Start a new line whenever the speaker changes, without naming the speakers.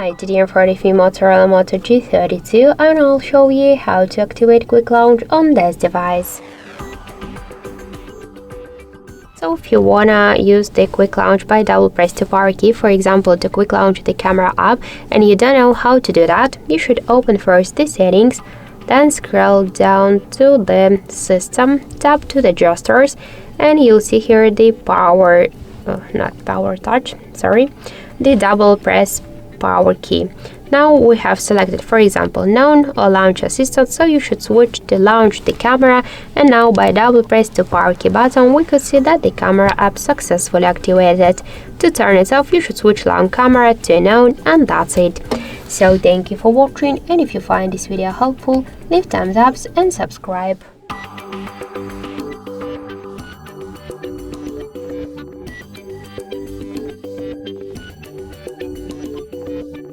Hi, today I'm for the Motorola Moto G32 and I'll show you how to activate Quick Launch on this device. So if you wanna use the Quick Launch by double press the power key, for example to quick launch the camera app, and you don't know how to do that, you should open first the settings, then scroll down to the system, tap to the gestures, and you'll see here the the double press power key. Now we have selected, for example, none or launch assistant, so you should switch to launch the camera, and now by double press the power key button we could see that the camera app successfully activated. To turn it off you should switch launch camera to none, and that's it. So thank you for watching, and if you find this video helpful, leave thumbs up and subscribe.